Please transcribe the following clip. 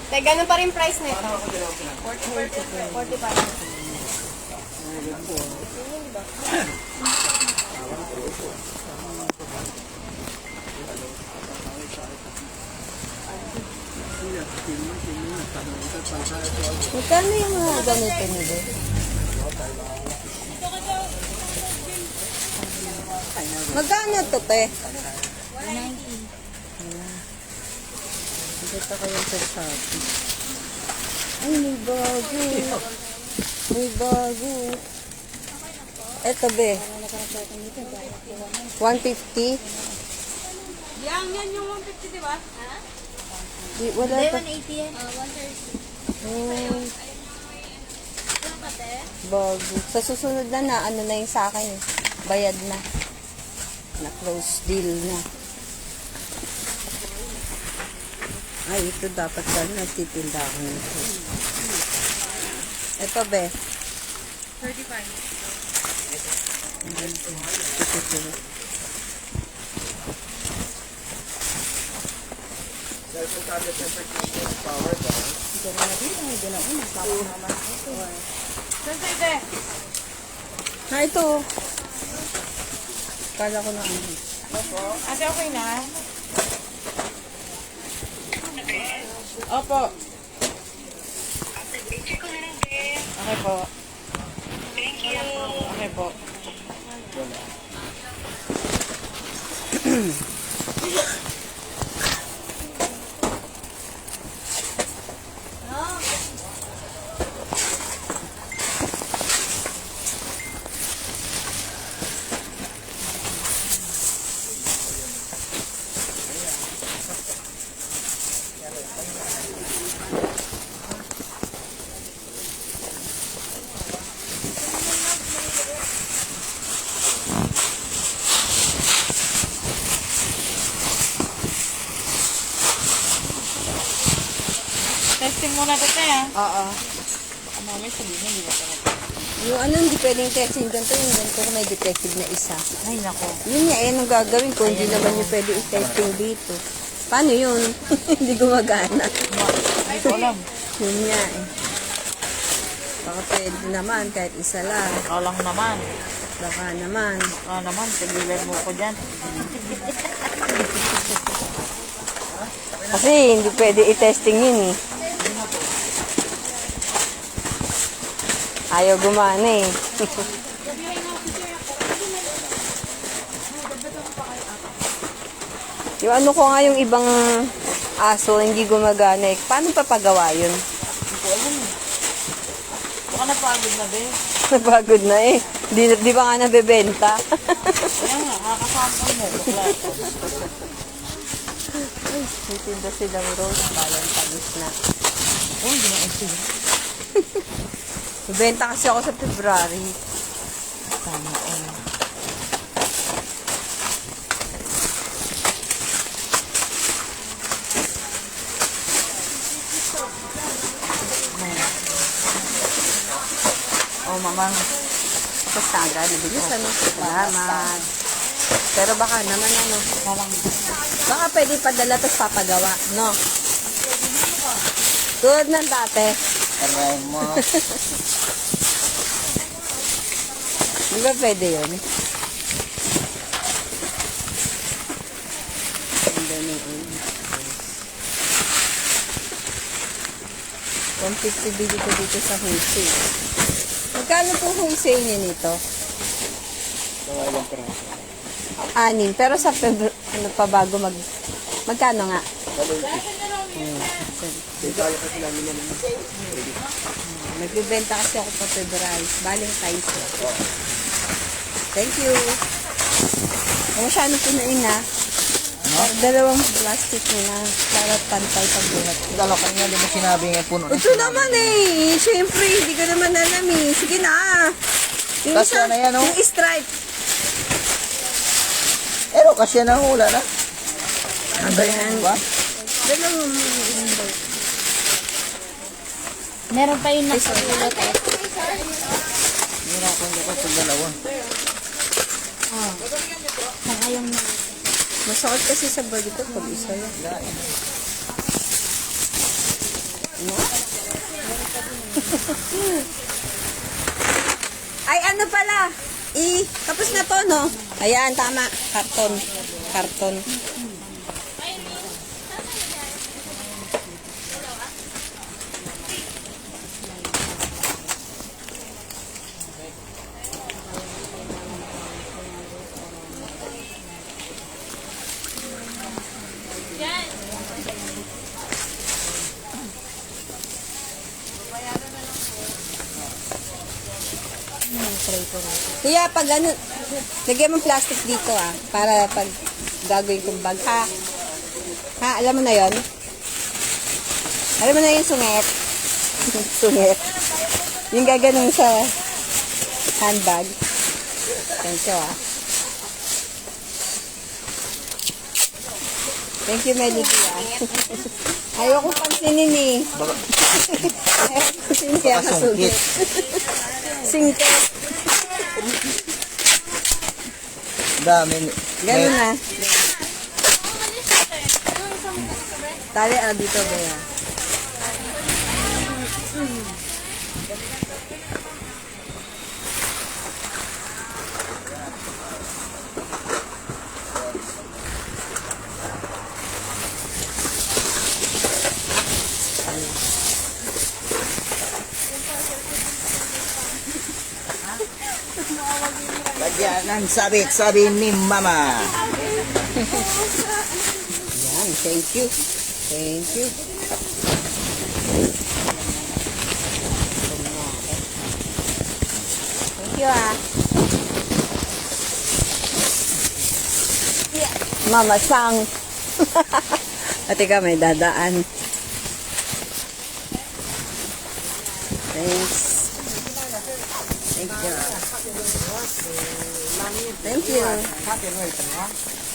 Tay, ganun pa rin price nito. 45. Magkano yung mga ganito nila? Magkano to, te? 90. Dito kayo sa Shopee. Ay, may bago. May bago. Eto, be. 150? Yan yung 150, di ba? Di, wala Hindi, pa. 180 yan. 130. Oh, Ano ka, te? bago. Sa susunod na ano na yung sa akin. Bayad na. Na close deal na. Ay, ito dapat pala nagtitinda ako nito. Ito, be. 35. Saan sa ite? Ha, ito. Kala ko na ano. Ate, okay na? Opo. Okay po. Thank you. Okay po. Testing muna ito, ha? Oo. Mami, sabihin niya, di ba talaga? Yung ano, hindi pwedeng testing ganito. Yung ganito ko may defective na isa. Ay, nako. Yun nga, yan ang gagawin ko. Hindi naman yung pwede i-testing dito. Paano yun? Hindi gumagana. Ay, ko alam. Yun nga eh. Baka pwede naman kahit isa lang. Ikaw lang naman. Baka naman. Ikaw naman, tigilan mo ko dyan. Kasi hindi pwede i-testing yun eh. Ayaw gumana eh. Yung ano ko nga yung ibang aso hindi gumagana eh. Paano papagawa yun? Hindi ko alam. Baka napagod na, be. Napagod na eh. Di ba nga nabebenta? Kaya nga, kakasampan mo. Bakla. Ay, may tinda silang rose. Bayan talis na. Oh, hindi na ito. Benta kasi ako sa February. Sana all. Oh, mamang. Tapos na agad. Bilisan mo. Salamat. Pero baka naman ano. Baka pwede padala tapos papagawa. No? Tulad ng dati. Aray mo. Di ba pwede yun? Ang dami yun. 150 bili ko dito sa wholesale. Magkano po wholesale niya nito? Anim. Pero sa ano pa bago magkano nga? Nagbibenta kasi ako pa February. Valentine's Day. Thank you. Kung masyado punain na. Dalawang plastic na para pantay pagbuhat. Dalaw ka nga, di ba sinabi nga puno? Ito naman eh. Siyempre, hindi ko naman alam eh. Sige na. Yung Kasya na yan, oh. Yung stripe. Pero kasi na hula na. Ano yan? Ba? Dalawang Meron pa yung nakakulot eh. Mura ko hindi ko sa dalawa. Oh. Saka yung masakit kasi sa body ko pag isa yan. Ay, ano pala? Tapos na to, no? Ayan, tama. Karton. Karton. Kuya, pag ano, lagyan mo plastic dito para pag gagawin kong bag, ha? Ha, alam mo na yon? Alam mo na yung sungit? Sungit. Yung gaganon sa handbag. Thank you, Thank you, Melody, Ayoko pansinin, Ayoko pansinin kaya masungit. Singkit. Dami. Ganun na. Tali, dito, Bea. Lagyan ng sabit-sabi ni Mama. Yan, thank you. Thank you. Thank you, Yeah. Mama Sang. Ate ka, may dadaan. Thanks. Thank you. Thank you.